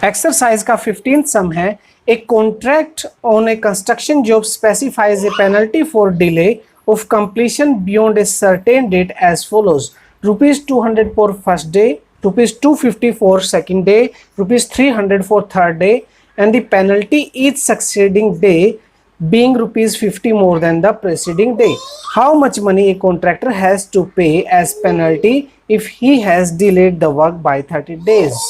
Exercise का 15th sum है, a contract on a construction job specifies a penalty for delay of completion beyond a certain date as follows ₹200 for first day, ₹250 for second day, ₹300 for third day and the penalty each succeeding day being ₹50 more than the preceding day. How much money a contractor has to pay as penalty if he has delayed the work by 30 days?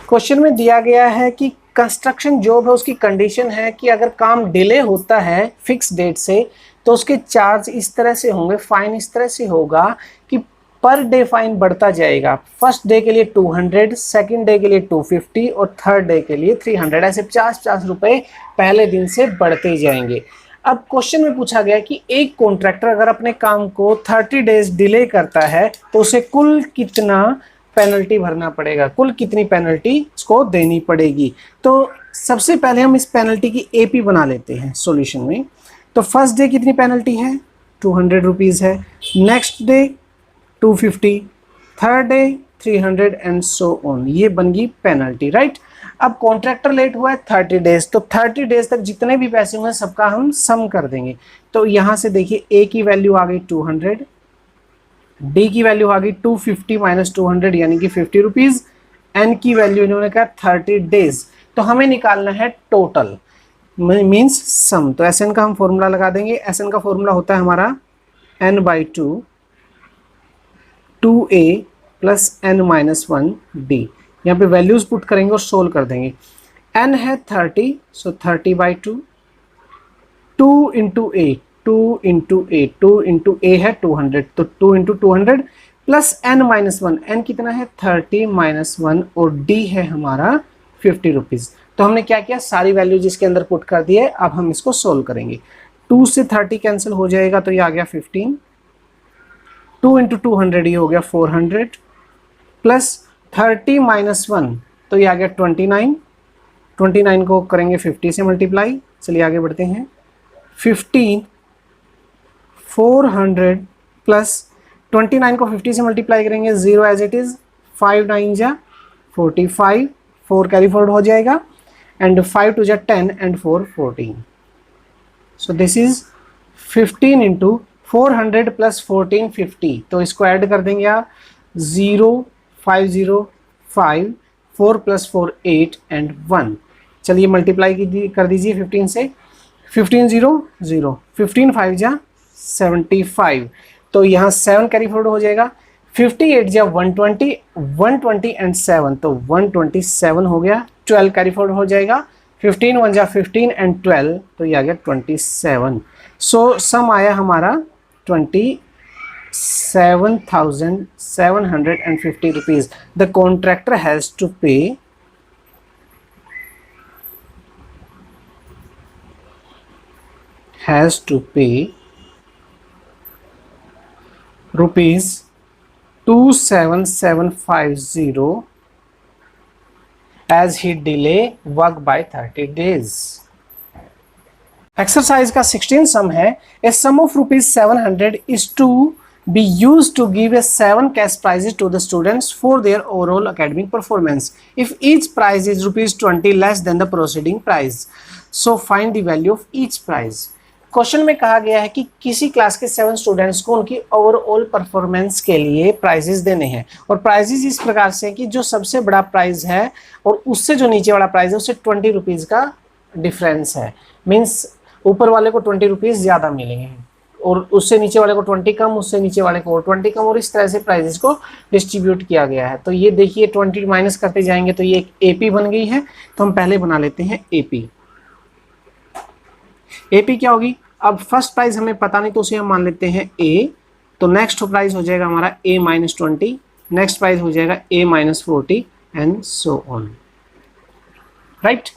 Question में दिया गया है कि construction job है, उसकी condition है कि अगर काम डिले होता है फिक्स डेट से तो उसके चार्ज इस तरह से होंगे, फाइन इस तरह से होगा कि पर डे फाइन बढ़ता जाएगा। फर्स्ट डे के लिए 200, सेकंड डे के लिए 250 और थर्ड डे के लिए 300, ऐसे 50-50 रुपए पहले दिन से बढ़ते जाएंगे। अब क्वेश्चन में पूछा गया कि एक कॉन्ट्रैक्टर अगर अपने काम को 30 डेज डिले करता है तो उसे कुल कितना पेनल्टी भरना पड़ेगा, कुल कितनी पेनल्टी उसको देनी पड़ेगी। तो सबसे पहले हम इस पेनल्टी की एपी बना लेते हैं सॉल्यूशन में। तो फर्स्ट डे कितनी पेनल्टी है, 200 रुपीज़ है, next day 250, third day 300 and so on, ये बन गई पेनल्टी, राइट। अब कॉन्ट्रैक्टर लेट हुआ है 30 डेज, तो 30 डेज तक जितने भी पैसे हुए सबका हम सम कर देंगे। तो यहाँ से देखिए ए की वैल्यू आ गई 200, डी की वैल्यू आ गई 250 माइनस 200 यानी कि 50 रुपीज़, एन की वैल्यू इन्होंने कहा 30 डेज। तो हमें निकालना है टोटल मीन्स सम। तो एस एन का हम फॉर्मूला लगा देंगे। एस एन का फॉर्मूला होता है हमारा n/2 2a प्लस n-1d। यहाँ पे वैल्यूज पुट करेंगे और सोल्व कर देंगे। n है 30, सो 30/2, 2 इंटू a, 2 इंटू a है 200, तो 2 इंटू 200 प्लस n-1, n कितना है 30 माइनस 1 और d है हमारा 50 रुपीज़। तो हमने क्या किया, सारी वैल्यू जिसके अंदर पुट कर दिए। अब हम इसको सोल्व करेंगे। 2 से 30 कैंसिल हो जाएगा तो ये आ गया 15, 2 इंटू 200 ये हो गया 400 प्लस 30 माइनस 1 तो ये आ गया 29, 29 को करेंगे 50 से मल्टीप्लाई। चलिए आगे बढ़ते हैं। 15 400 प्लस 29 को 50 से मल्टीप्लाई करेंगे, 0 एज इट इज़, 5 9 जा 45, 4 कैरी फॉरवर्ड हो जाएगा एंड 5 2 जा 10 and 4 14। So this is 15 into 400 plus 14 50, तो इसको ऐड कर देंगे आप 0 5 0 5 4 प्लस 4 8 एंड 1। चलिए मल्टीप्लाई कर दीजिए 15 से, 15 0 0, 15 5 जा 75, तो यहाँ 7 कैरी फॉरवर्ड हो जाएगा, 58 जा 120, 120 एंड 7 तो 127 हो गया, 12 कैरी फॉरवर्ड हो जाएगा, 15 1 जा 15 एंड 12 तो ये आ गया 27। सो सम आया हमारा 27,750 rupees. The contractor has to pay ₹27,750 as he delay work by 30 days. Exercise का 16 सम है, a sum of ₹700 is to be use to give a 7 cash prizes to the students for their overall academic performance if each prize is ₹20 less than the proceeding prize, so find the value of each prize. Question में कहा गया है कि किसी class के 7 students को उनकी overall performance के लिए प्राइजेस देने हैं और प्राइजेस इस प्रकार से कि जो सबसे बड़ा प्राइज है और उससे जो नीचे वाला प्राइज है उससे 20 रुपीज़ का डिफरेंस है, मीन्स ऊपर वाले को 20 रुपीज़ ज़्यादा मिलेंगे और उससे नीचे वाले को 20 कम, उससे नीचे वाले को 20 कम, और इस तरह से प्राइजेस को डिस्ट्रीब्यूट किया गया है। तो ये देखिए 20 माइनस करते जाएंगे तो ये एक एपी बन गई है। तो हम पहले बना लेते हैं एपी। एपी क्या होगी, अब फर्स्ट प्राइस हमें पता नहीं तो उसे हम मान लेते हैं ए, तो नेक्स्ट प्राइस हो जाएगा हमारा A-20, नेक्स्ट प्राइस हो जाएगा A-40 and so on, right.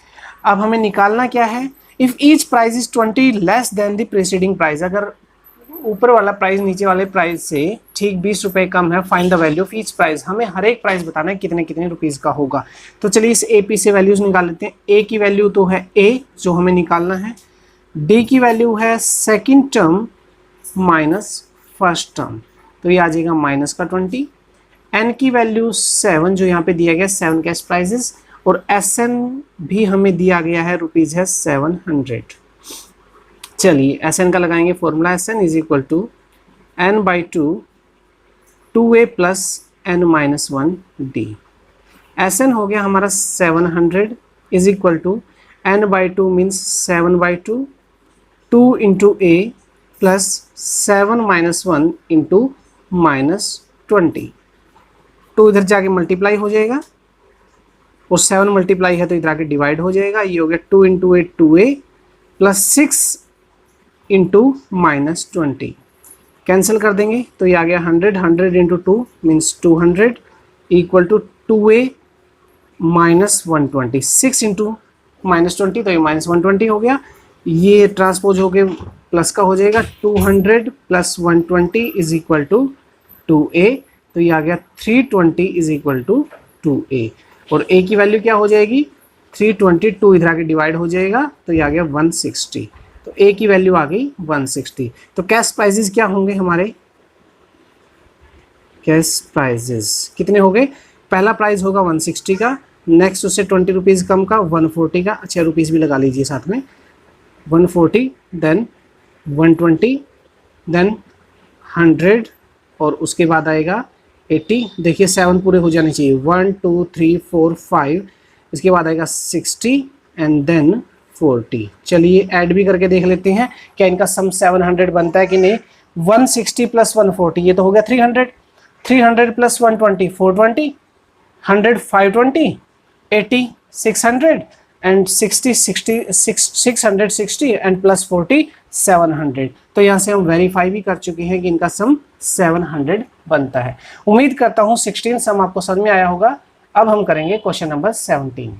अब हमें निकालना क्या है, if each price is 20 less than the preceding price, अगर ऊपर वाला प्राइस नीचे वाले प्राइस से ठीक 20 रुपये कम है, find the value of each price. हमें हर एक प्राइस बताना है कितने कितने रुपीज़ का होगा। तो चलिए इस एपी से वैल्यूज निकाल लेते हैं। ए की वैल्यू तो है ए जो हमें निकालना है, डी की वैल्यू है second term minus first term, तो ये आ जाएगा माइनस का 20, एन की वैल्यू 7 जो यहाँ पे दिया गया 7 कैश प्राइजेस, और SN भी हमें दिया गया है, रुपीज़ है 700। चलिए SN का लगाएंगे formula, SN is equal to n/2 2a plus n-1d। SN हो गया हमारा 700 is equal to n/2 means 7/2 2 into a प्लस 7-1 इंटू -20। 2 इधर जाके मल्टीप्लाई हो जाएगा और 7 मल्टीप्लाई है तो इधर आके डिवाइड हो जाएगा। ये हो गया 2 into 8 2a plus 6 into -20, cancel कर देंगे तो ये आ गया 100 into 2 means 200 equal to 2a minus 120, 6 into -20 तो ये -120 हो गया। ये ट्रांसपोज होके प्लस का हो जाएगा, 200 plus 120 is equal to 2a, तो ये आ गया 320 इज इक्वल टू 2a। और a की वैल्यू क्या हो जाएगी, 322 इधर आके डिवाइड हो जाएगा तो ये आ गया 160, तो a की वैल्यू आ गई 160। तो कैश प्राइजेस क्या होंगे हमारे, कैश प्राइजेस कितने हो गए, पहला प्राइस होगा 160 का, नेक्स्ट उससे 20 रुपीज़ कम का 140 का, अच्छा रुपीज़ भी लगा लीजिए साथ में, 140 देन 120 देन 100 और उसके बाद आएगा 80। देखिए 7 पूरे हो जाने चाहिए, 1 2 3 4 5, इसके बाद आएगा 60 एंड देन 40। चलिए ऐड भी करके देख लेते हैं क्या इनका सम 700 बनता है कि नहीं। 160 प्लस 140 ये तो हो गया 300, 300 प्लस 120 420, 100 520, 80 600 एंड 60 660 एंड प्लस 40 700। तो यहाँ से हम वेरीफाई भी कर चुके हैं कि इनका सम 700 बनता है। उम्मीद करता हूँ 16 सम आपको समझ में आया होगा। अब हम करेंगे क्वेश्चन नंबर 17।